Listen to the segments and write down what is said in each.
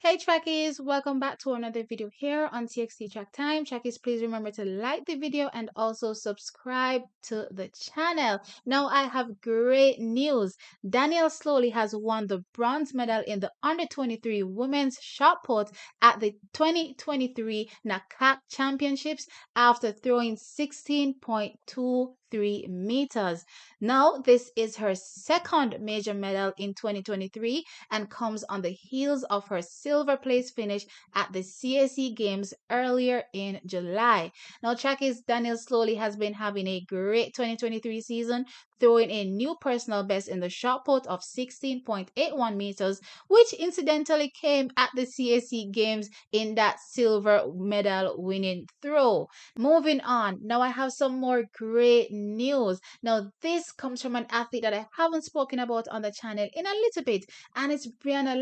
Hey Trackies, welcome back to another video here on TXT Track Time. Trackies, please remember to like the video and also subscribe to the channel. Now I have great news. Danielle slowly has won the bronze medal in the under 23 women's shot put at the 2023 NACAC Championships after throwing 16.23 meters. Now this is her second major medal in 2023 and comes on the heels of her silver place finish at the CAC Games earlier in July. Now, Trackies Danielle slowly has been having a great 2023 season, throwing a new personal best in the shot put of 16.81 meters, which incidentally came at the CAC Games in that silver medal winning throw. Moving on, now I have some more great news. Now, this comes from an athlete that I haven't spoken about on the channel in a little bit, and it's Brianna.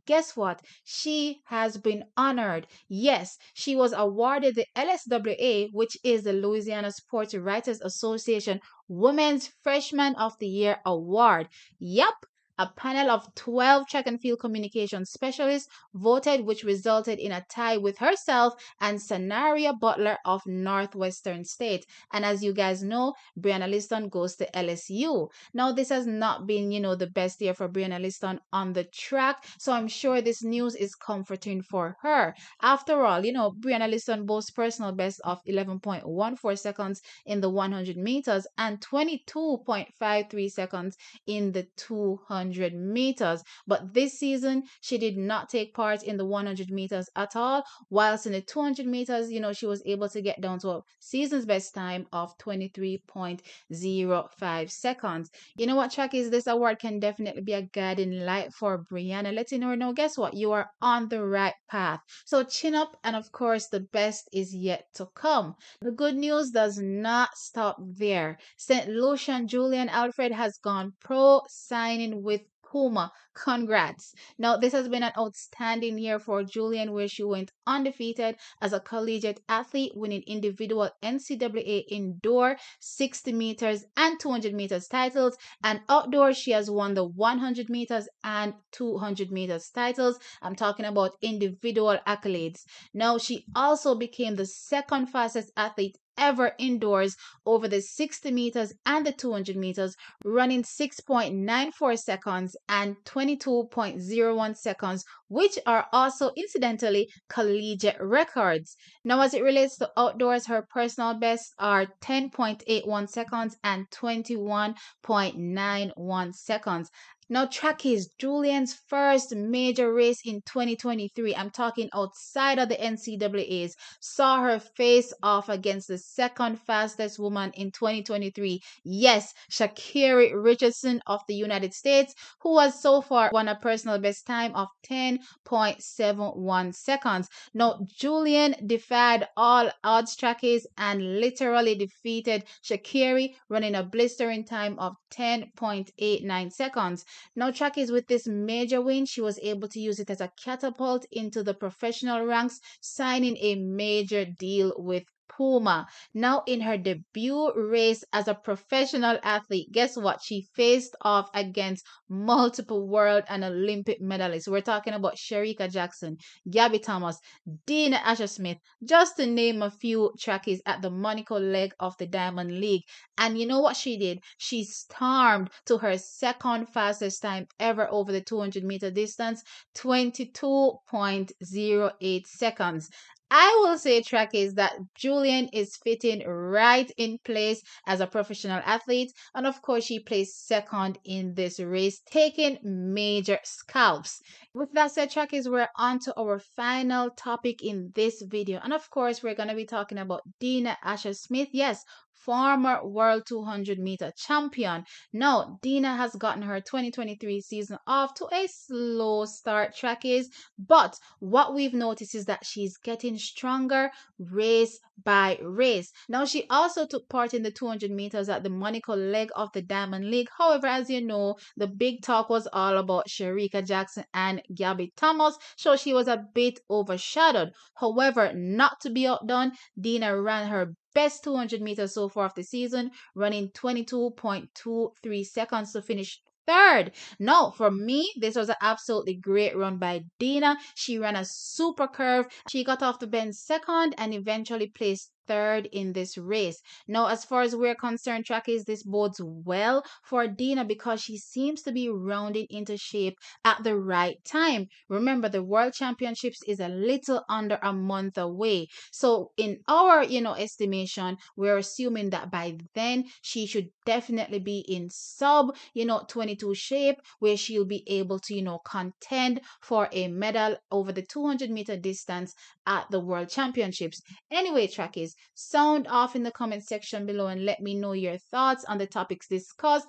Guess what? She has been honored. Yes, she was awarded the LSWA, which is the Louisiana Sports Writers Association Women's Freshman of the Year Award. Yup. A panel of 12 track and field communication specialists voted, which resulted in a tie with herself and Sanaria Butler of Northwestern State. And as you guys know, Brianna Liston goes to LSU. Now, this has not been, the best year for Brianna Liston on the track, so I'm sure this news is comforting for her. After all, Brianna Liston boasts personal best of 11.14 seconds in the 100 meters and 22.53 seconds in the 200 meters. But this season, she did not take part in the 100 meters at all, whilst in the 200 meters, she was able to get down to a season's best time of 23.05 seconds. You know what, Trackies? This award can definitely be a guiding light for Brianna, letting her know, guess what? You are on the right path. So chin up, and of course, the best is yet to come. The good news does not stop there. St. Lucian Julien Alfred has gone pro, signing with Puma. Congrats. Now, this has been an outstanding year for Julien, where she went undefeated as a collegiate athlete, winning individual NCAA indoor 60 meters and 200 meters titles. And outdoors, she has won the 100 meters and 200 meters titles. I'm talking about individual accolades. Now, she also became the second fastest athlete ever indoors over the 60 meters and the 200 meters, running 6.94 seconds and 22.01 seconds, which are also incidentally collegiate records. Now, as it relates to outdoors, her personal bests are 10.81 seconds and 21.91 seconds. Now, Trackies, Julian's first major race in 2023, I'm talking outside of the NCAAs, saw her face off against the second fastest woman in 2023. Yes, Sha'Carri Richardson of the United States, who has so far won a personal best time of 10.71 seconds. Now, Julien defied all odds, Trackies, and literally defeated Sha'Carri, running a blistering time of 10.89 seconds. Now, Trackies, with this major win, she was able to use it as a catapult into the professional ranks, signing a major deal with Puma. Now, in her debut race as a professional athlete, guess what? She faced off against multiple world and Olympic medalists. We're talking about Shericka Jackson, Gabby Thomas, Dina Asher-Smith, just to name a few, Trackies, at the Monaco leg of the Diamond League. And you know what she did? She stormed to her second fastest time ever over the 200-meter distance, 22.08 seconds. I will say, Trackies, that Julien is fitting right in place as a professional athlete. And of course, she placed second in this race, taking major scalps. With that said, Trackies, we're on to our final topic in this video. And of course, we're going to be talking about Dina Asher-Smith. Yes, former World 200-meter champion. Now, Dina has gotten her 2023 season off to a slow start, Trackies. But what we've noticed is that she's getting stronger race by race. Now, she also took part in the 200 meters at the Monaco leg of the Diamond League. However, as you know, the big talk was all about Shericka Jackson and Gabby Thomas, so she was a bit overshadowed. However, not to be outdone, Dina ran her best 200 meters so far of the season, running 22.23 seconds to finish third. No, for me, this was an absolutely great run by Dina. She ran a super curve. She got off the bench second and eventually placed third in this race. Now, as far as we're concerned, trackies, this bodes well for Dina because she seems to be rounding into shape at the right time. Remember, the World Championships is a little under a month away. So, in our, estimation, we're assuming that by then she should definitely be in sub, 22 shape where she'll be able to, contend for a medal over the 200-meter distance at the World Championships. Anyway, trackies, sound off in the comment section below and let me know your thoughts on the topics discussed.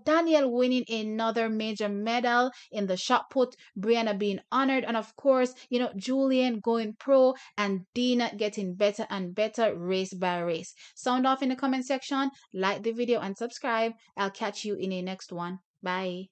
Danielle winning another major medal in the shot put, Brianna being honored, and of course, Julien going pro and Dina getting better and better race by race. Sound off in the comment section, like the video and subscribe. I'll catch you in a next one. Bye.